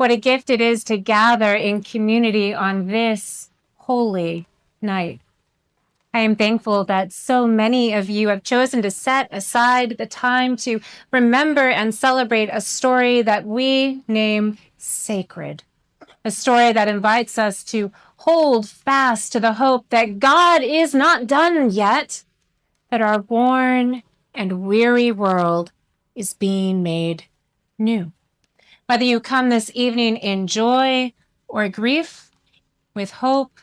what a gift it is to gather in community on this holy night. I am thankful that so many of you have chosen to set aside the time to remember and celebrate a story that we name sacred, a story that invites us to hold fast to the hope that God is not done yet, that our worn and weary world is being made new. Whether you come this evening in joy or grief, with hope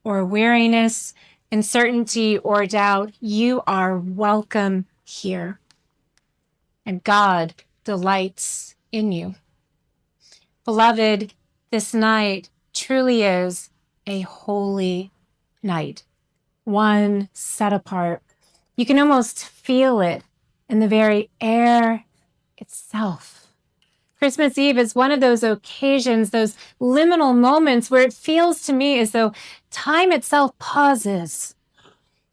or weariness, uncertainty or doubt, you are welcome here. And God delights in you. Beloved, this night truly is a holy night, one set apart. You can almost feel it in the very air itself. Christmas Eve is one of those occasions, those liminal moments where it feels to me as though time itself pauses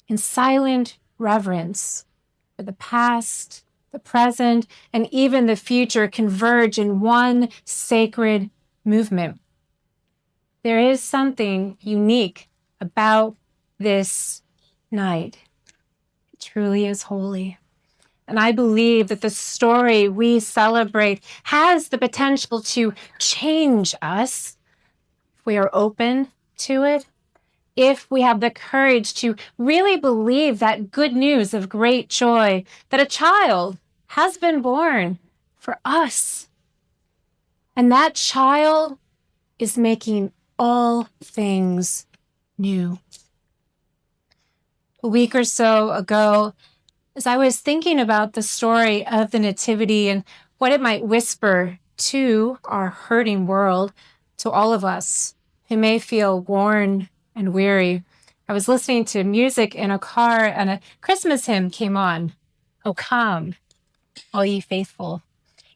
in silent reverence for the past, the present, and even the future converge in one sacred movement. There is something unique about this night. It truly is holy. And I believe that the story we celebrate has the potential to change us if we are open to it, if we have the courage to really believe that good news of great joy, that a child has been born for us. And that child is making all things new. A week or so ago, as I was thinking about the story of the Nativity and what it might whisper to our hurting world, to all of us who may feel worn and weary, I was listening to music in a car and a Christmas hymn came on. "O come, all ye faithful."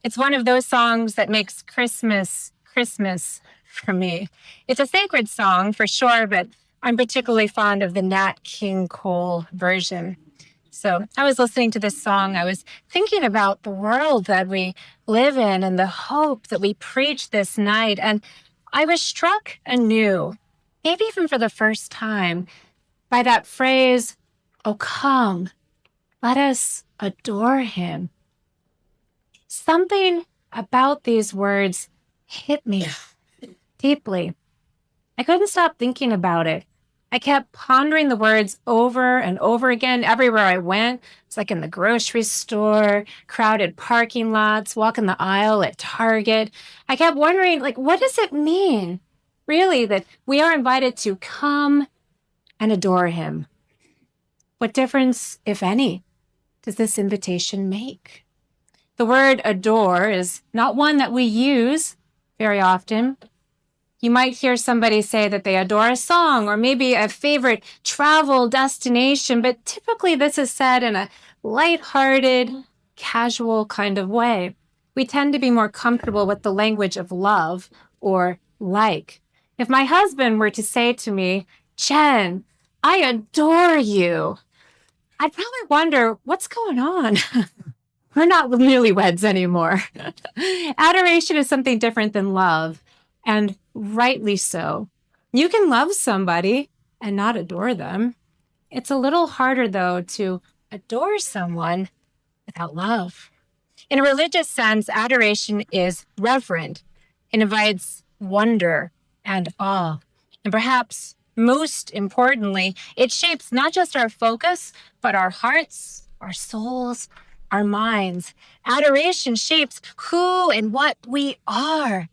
It's one of those songs that makes Christmas Christmas for me. It's a sacred song for sure, but I'm particularly fond of the Nat King Cole version. So I was listening to this song. I was thinking about the world that we live in and the hope that we preach this night. And I was struck anew, maybe even for the first time, by that phrase, "Oh, come, let us adore him." Something about these words hit me deeply. I couldn't stop thinking about it. I kept pondering the words over and over again everywhere I went. It's like in the grocery store, crowded parking lots, walking the aisle at Target. I kept wondering, what does it mean, really, that we are invited to come and adore him? What difference, if any, does this invitation make? The word adore is not one that we use very often. You might hear somebody say that they adore a song or maybe a favorite travel destination, but typically this is said in a lighthearted, casual kind of way. We tend to be more comfortable with the language of love or like. If my husband were to say to me, "Jen, I adore you," I'd probably wonder, what's going on? We're not newlyweds anymore. Adoration is something different than love, and rightly so. You can love somebody and not adore them. It's a little harder, though, to adore someone without love. In a religious sense, adoration is reverent. It invites wonder and awe. And perhaps most importantly, it shapes not just our focus, but our hearts, our souls, our minds. Adoration shapes who and what we are.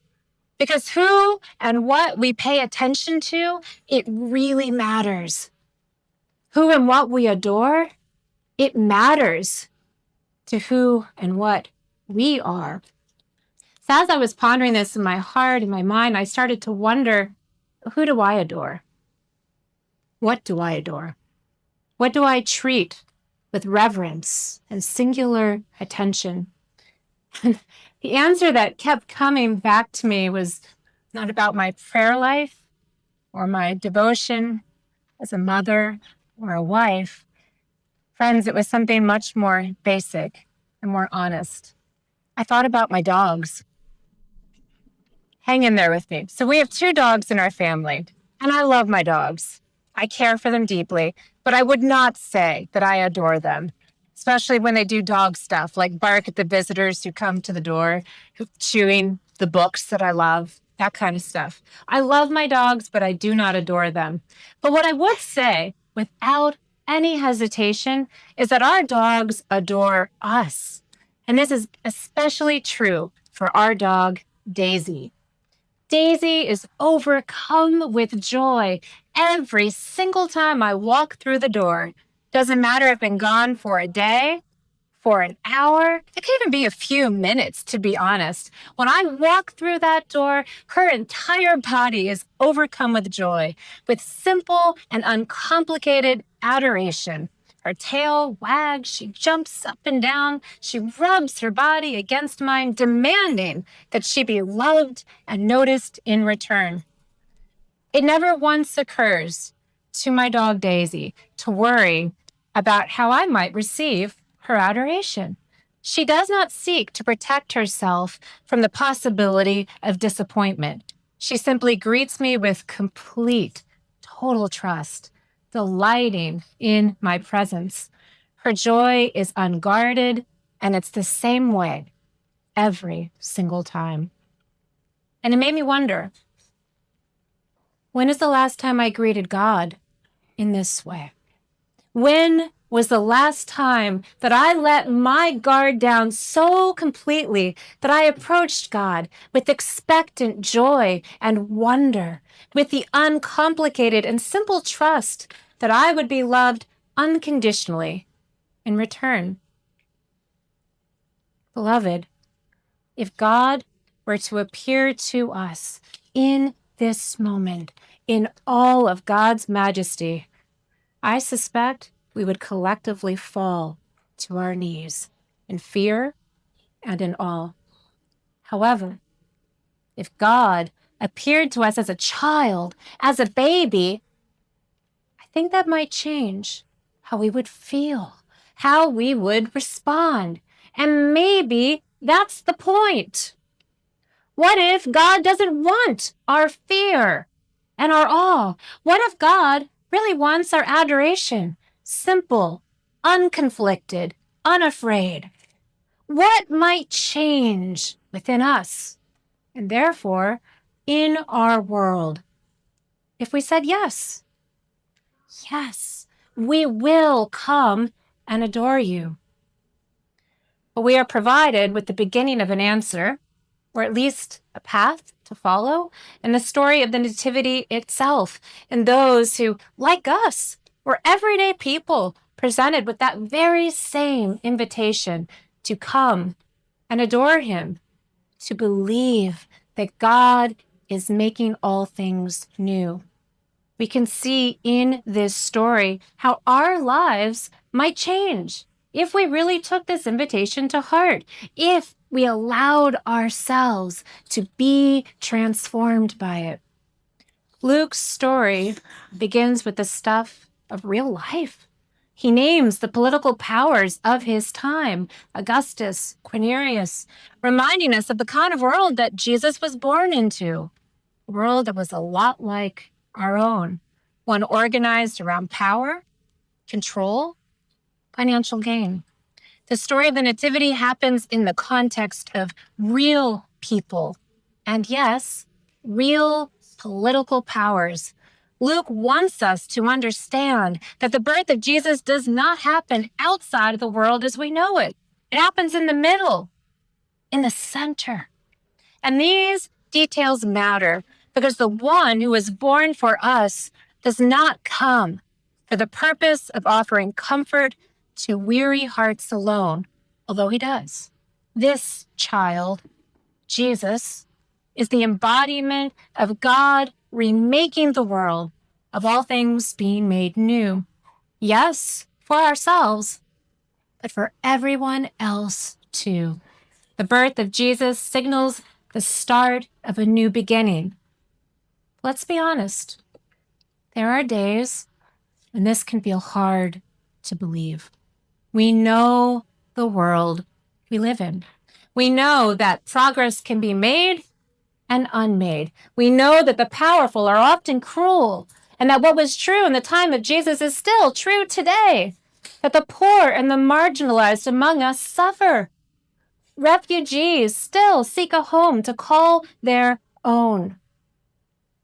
Because who and what we pay attention to, it really matters. Who and what we adore, it matters to who and what we are. So as I was pondering this in my heart and my mind, I started to wonder, who do I adore? What do I adore? What do I treat with reverence and singular attention? The answer that kept coming back to me was not about my prayer life or my devotion as a mother or a wife. Friends, it was something much more basic and more honest. I thought about my dogs. Hang in there with me. So we have 2 dogs in our family, and I love my dogs. I care for them deeply, but I would not say that I adore them, especially when they do dog stuff like bark at the visitors who come to the door, chewing the books that I love, that kind of stuff. I love my dogs, but I do not adore them. But what I would say, without any hesitation, is that our dogs adore us. And this is especially true for our dog, Daisy. Daisy is overcome with joy every single time I walk through the door. Doesn't matter if I've been gone for a day, for an hour. It could even be a few minutes, to be honest. When I walk through that door, her entire body is overcome with joy, with simple and uncomplicated adoration. Her tail wags, she jumps up and down, she rubs her body against mine, demanding that she be loved and noticed in return. It never once occurs to my dog Daisy to worry about how I might receive her adoration. She does not seek to protect herself from the possibility of disappointment. She simply greets me with complete, total trust, delighting in my presence. Her joy is unguarded, and it's the same way every single time. And it made me wonder, when is the last time I greeted God in this way? When was the last time that I let my guard down so completely that I approached God with expectant joy and wonder, with the uncomplicated and simple trust that I would be loved unconditionally in return? Beloved, if God were to appear to us in this moment, in all of God's majesty, I suspect we would collectively fall to our knees in fear and in awe. However, if God appeared to us as a child, as a baby, I think that might change how we would feel, how we would respond. And maybe that's the point. What if God doesn't want our fear and our awe? What if God really wants our adoration? Simple, unconflicted, unafraid. What might change within us and therefore in our world if we said yes? Yes, we will come and adore you. But we are provided with the beginning of an answer, or at least a path to follow, in the story of the Nativity itself, and those who, like us, were everyday people presented with that very same invitation to come and adore him, to believe that God is making all things new. We can see in this story how our lives might change if we really took this invitation to heart, if we allowed ourselves to be transformed by it. Luke's story begins with the stuff of real life. He names the political powers of his time, Augustus, Quirinius, reminding us of the kind of world that Jesus was born into, a world that was a lot like our own, one organized around power, control, financial gain. The story of the Nativity happens in the context of real people, and yes, real political powers. Luke wants us to understand that the birth of Jesus does not happen outside of the world as we know it. It happens in the middle, in the center. And these details matter because the one who is born for us does not come for the purpose of offering comfort to weary hearts alone, although he does. This child, Jesus, is the embodiment of God remaking the world, of all things being made new. Yes, for ourselves, but for everyone else too. The birth of Jesus signals the start of a new beginning. Let's be honest. There are days when this can feel hard to believe. We know the world we live in. We know that progress can be made and unmade. We know that the powerful are often cruel, and that what was true in the time of Jesus is still true today, that the poor and the marginalized among us suffer. Refugees still seek a home to call their own.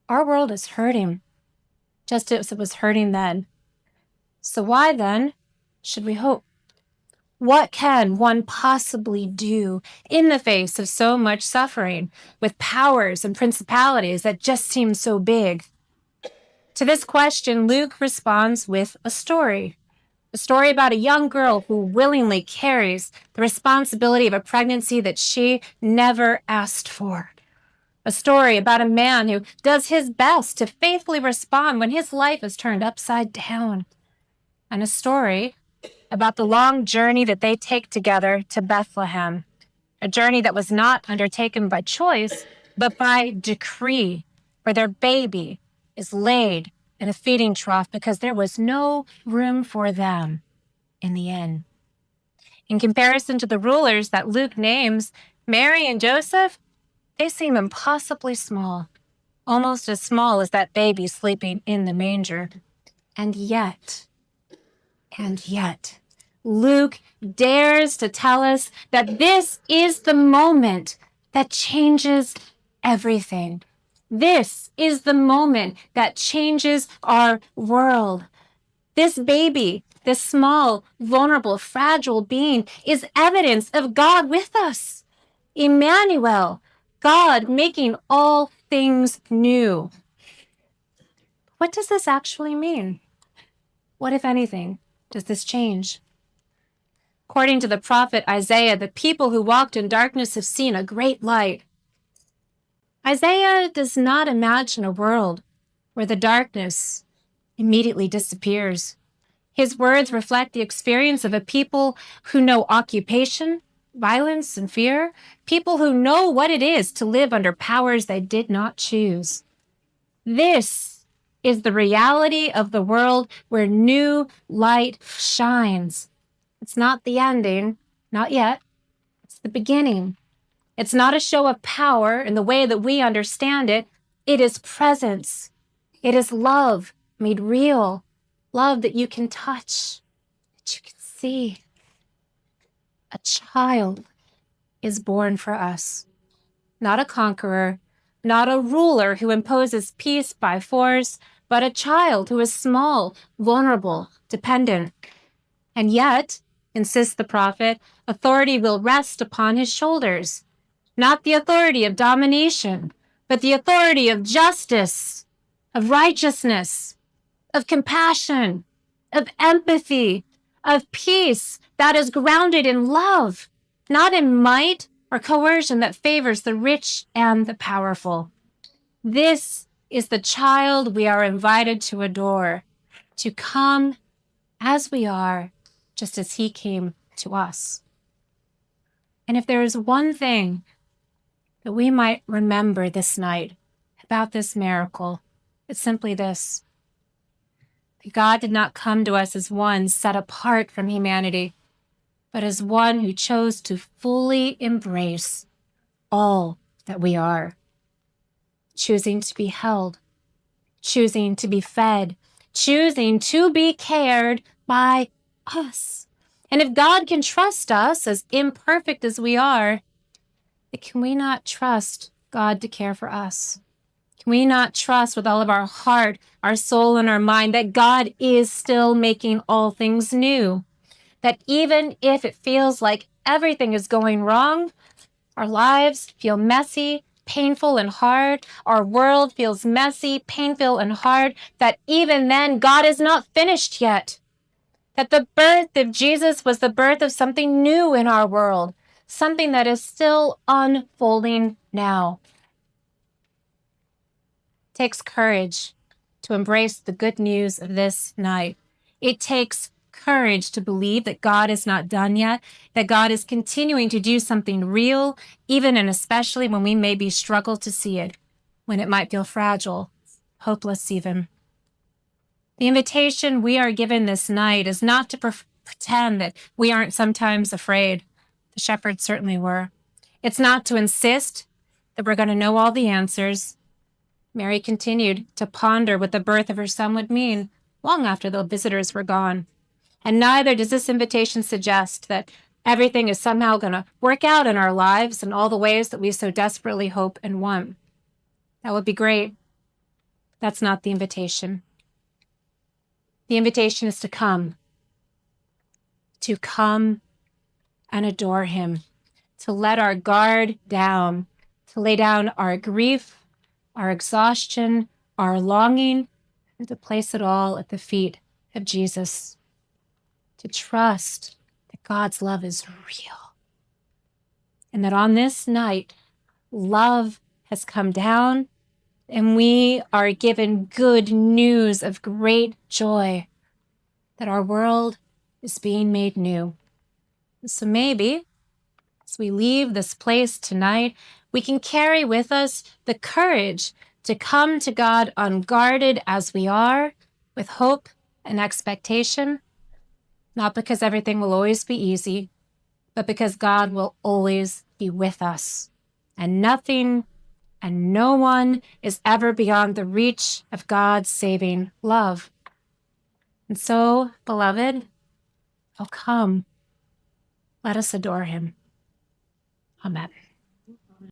Our world is hurting, just as it was hurting then. So why then should we hope? What can one possibly do in the face of so much suffering, with powers and principalities that just seem so big? To this question, Luke responds with a story about a young girl who willingly carries the responsibility of a pregnancy that she never asked for. A story about a man who does his best to faithfully respond when his life is turned upside down. And a story about the long journey that they take together to Bethlehem, a journey that was not undertaken by choice, but by decree, where their baby is laid in a feeding trough because there was no room for them in the inn. In comparison to the rulers that Luke names, Mary and Joseph, they seem impossibly small, almost as small as that baby sleeping in the manger. And yet, Luke dares to tell us that this is the moment that changes everything. This is the moment that changes our world. This baby, this small, vulnerable, fragile being, is evidence of God with us. Emmanuel, God making all things new. What does this actually mean? What, if anything, does this change? According to the prophet Isaiah, the people who walked in darkness have seen a great light. Isaiah does not imagine a world where the darkness immediately disappears. His words reflect the experience of a people who know occupation, violence, and fear, people who know what it is to live under powers they did not choose. This is the reality of the world where new light shines. It's not the ending, not yet. It's the beginning. It's not a show of power in the way that we understand it. It is presence. It is love made real, love that you can touch, that you can see. A child is born for us, not a conqueror, not a ruler who imposes peace by force, but a child who is small, vulnerable, dependent. And yet, insists the prophet, authority will rest upon his shoulders, not the authority of domination, but the authority of justice, of righteousness, of compassion, of empathy, of peace that is grounded in love, not in might or coercion that favors the rich and the powerful. This is the child we are invited to adore, to come as we are, just as he came to us. And if there is one thing that we might remember this night about this miracle, it's simply this: that God did not come to us as one set apart from humanity, but as one who chose to fully embrace all that we are, choosing to be held, choosing to be fed, choosing to be cared by us. And if God can trust us, as imperfect as we are, can we not trust God to care for us? Can we not trust with all of our heart, our soul, and our mind that God is still making all things new? That even if it feels like everything is going wrong, our lives feel messy, painful, and hard, our world feels messy, painful, and hard, that even then God is not finished yet. That the birth of Jesus was the birth of something new in our world, something that is still unfolding now. It takes courage to embrace the good news of this night. It takes courage to believe that God is not done yet, that God is continuing to do something real, even and especially when we maybe struggle to see it, when it might feel fragile, hopeless even. The invitation we are given this night is not to pretend that we aren't sometimes afraid. The shepherds certainly were. It's not to insist that we're going to know all the answers. Mary continued to ponder what the birth of her son would mean long after the visitors were gone. And neither does this invitation suggest that everything is somehow going to work out in our lives in all the ways that we so desperately hope and want. That would be great. That's not the invitation. The invitation is to come and adore him, to let our guard down, to lay down our grief, our exhaustion, our longing, and to place it all at the feet of Jesus, to trust that God's love is real, and that on this night, love has come down, and we are given good news of great joy that our world is being made new. So maybe, as we leave this place tonight, we can carry with us the courage to come to God unguarded as we are, with hope and expectation, not because everything will always be easy, but because God will always be with us, and nothing and no one is ever beyond the reach of God's saving love. And so, beloved, oh come, let us adore him. Amen.